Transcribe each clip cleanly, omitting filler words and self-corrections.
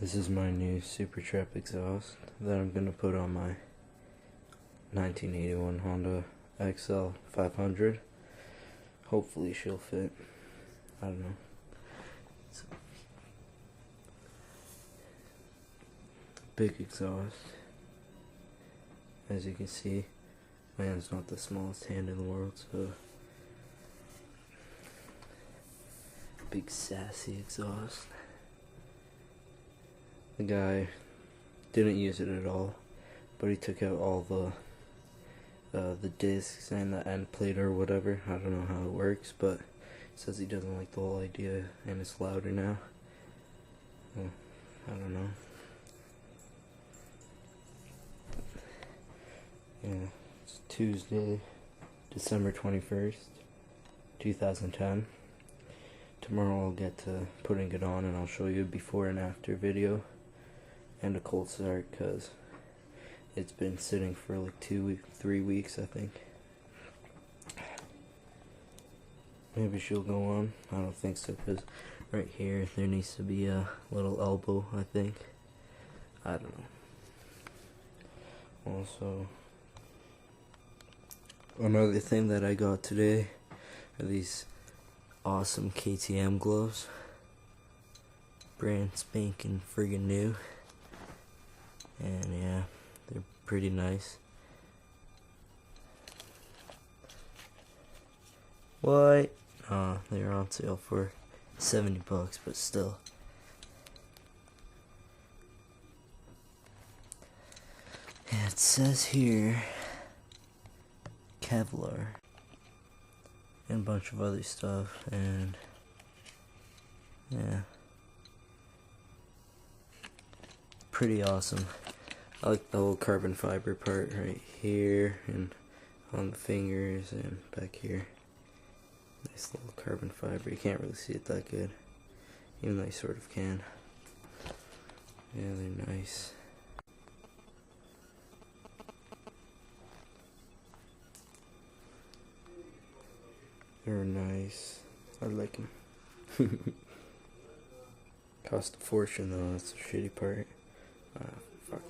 This is my new Supertrapp exhaust that I'm going to put on my 1981 Honda XL500. Hopefully she'll fit. I don't know. Big exhaust. As you can see, my hand's not the smallest hand in the world, so big sassy exhaust. The guy didn't use it at all, but he took out all the discs and the end plate or whatever. I don't know how it works, but he says he doesn't like the whole idea and it's louder now. Well, I don't know. Yeah, it's Tuesday, December 21st, 2010. Tomorrow I'll get to putting it on and I'll show you a before and after video and a cold start, because it's been sitting for like 3 weeks, I think. Maybe she'll go on. I don't think so, because right here there needs to be a little elbow, I think. I don't know. Also, another thing that I got today are these awesome KTM gloves. Brand spanking friggin' new. And yeah, they're pretty nice. What? They're on sale for $70, but still. Yeah, it says here Kevlar and a bunch of other stuff, and yeah, pretty awesome. I like the whole carbon fiber part right here and on the fingers and back here. Nice little carbon fiber. You can't really see it that good, even though you sort of can. Yeah, they're nice. They're nice. I like them. Cost a fortune though, that's the shitty part. Fuck.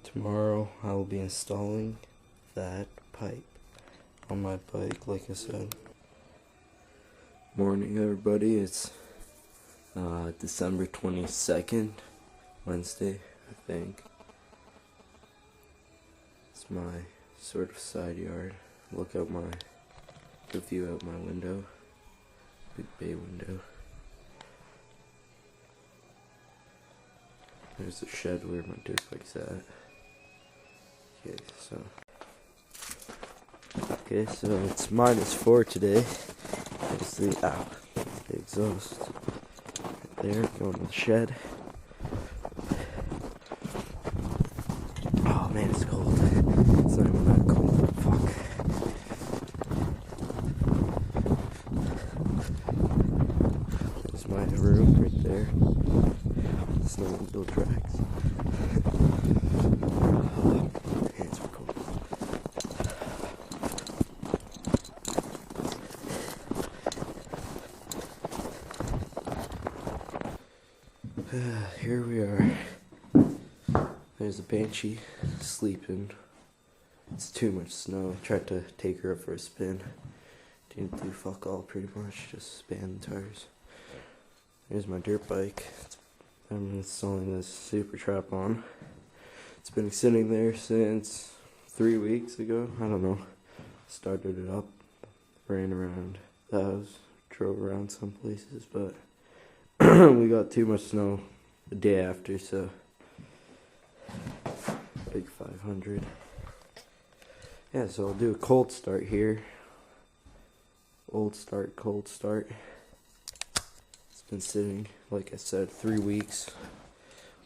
Tomorrow I will be installing that pipe on my bike, like I said. Morning everybody, it's December 22nd, Wednesday, I think. It's my sort of side yard. Look out the view out my window. Big bay window. There's the shed where my dirt bike's at. Okay, so it's -4 today. There's the exhaust right there, going to the shed. Oh man, it's cold. It's not even that cold. Fuck. There's my room right there. Snowmobile tracks. Hands are cold. Here we are. There's a banshee sleeping. It's too much snow. I tried to take her up for a spin. Didn't do fuck all pretty much, just span the tires. Here's my dirt bike. I'm installing this Supertrapp on. It's been sitting there since 3 weeks ago. I don't know. Started it up, ran around the house, drove around some places, but we got too much snow the day after, so big 500. Yeah, so I'll do a cold start here. Old start, cold start. It's been sitting, like I said, 3 weeks.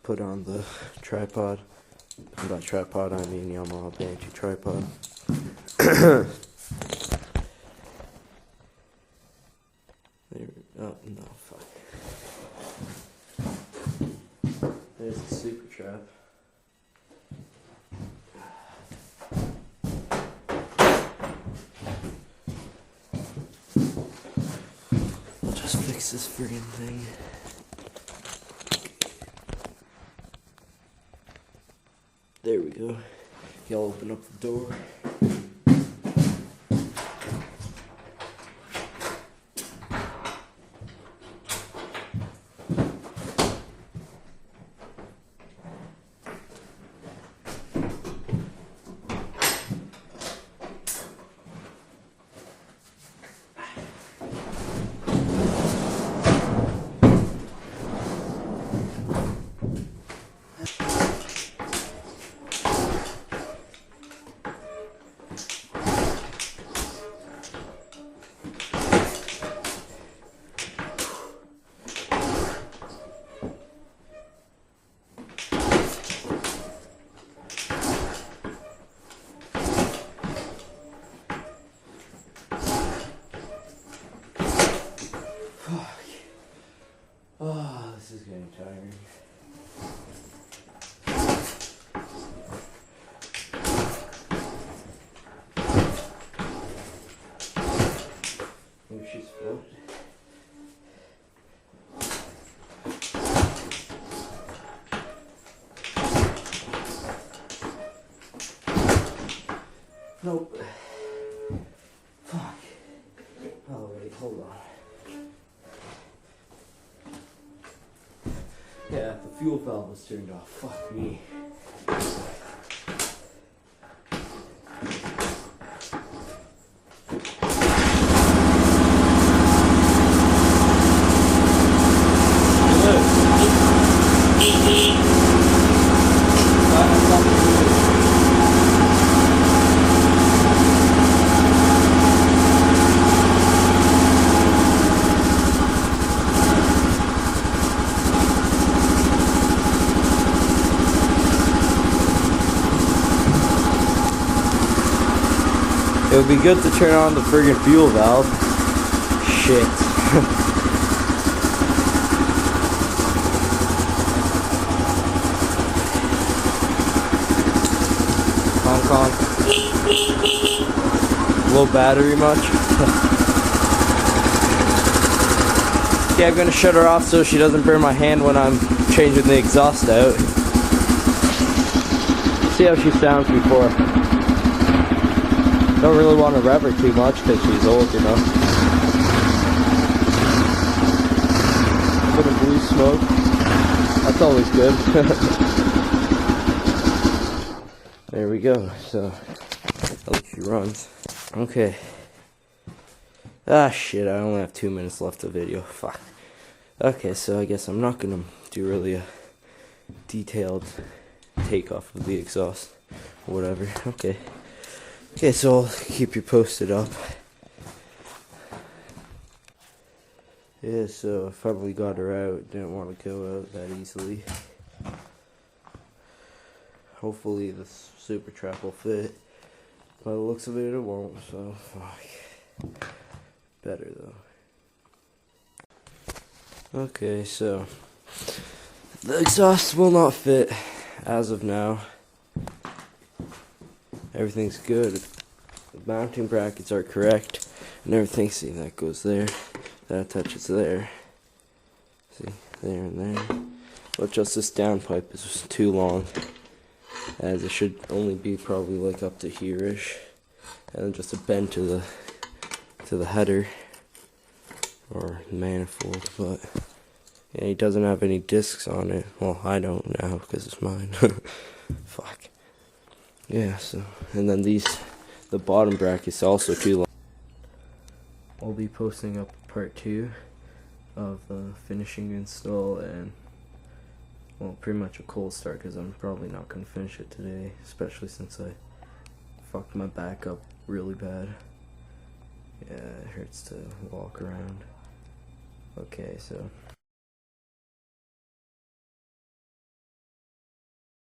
Put on the tripod. By tripod, I mean Yamaha Banshee tripod. Oh, no, fuck. There's the Supertrapp. fix this friggin' thing. There we go. Y'all open up the door. Oh, this is getting tiring. Maybe she's floated. Nope. Fuck. Oh wait, hold on. Yeah, the fuel valve was turned off. Fuck me. It would be good to turn on the friggin' fuel valve. Shit. Hong Kong. Low battery much? Yeah, I'm gonna shut her off so she doesn't burn my hand when I'm changing the exhaust out. See how she sounds before. Don't really want to rev her too much because she's old, you know. A bit of blue smoke. That's always good. There we go. So, at least she runs. Okay. Ah, shit. I only have 2 minutes left of video. Fuck. Okay, so I guess I'm not going to do really a detailed takeoff of the exhaust or whatever. Okay. Okay, so I'll keep you posted up. Yeah, so I finally got her out. Didn't want to go out that easily. Hopefully the Supertrapp will fit. By the looks of it, it won't, so fuck. Better though. Okay, so the exhaust will not fit as of now. Everything's good. The mounting brackets are correct and everything. See, that goes there, that touches there. See, there and there. But just this downpipe is too long, as it should only be probably like up to here-ish, and then just a bend to the header or manifold. But yeah, he doesn't have any discs on it. Well, I don't now because it's mine. Fuck. Yeah, so, and then the bottom bracket's also too long. I'll be posting up part 2 of the finishing install and, well, pretty much a cold start because I'm probably not going to finish it today, especially since I fucked my back up really bad. Yeah, it hurts to walk around. Okay, so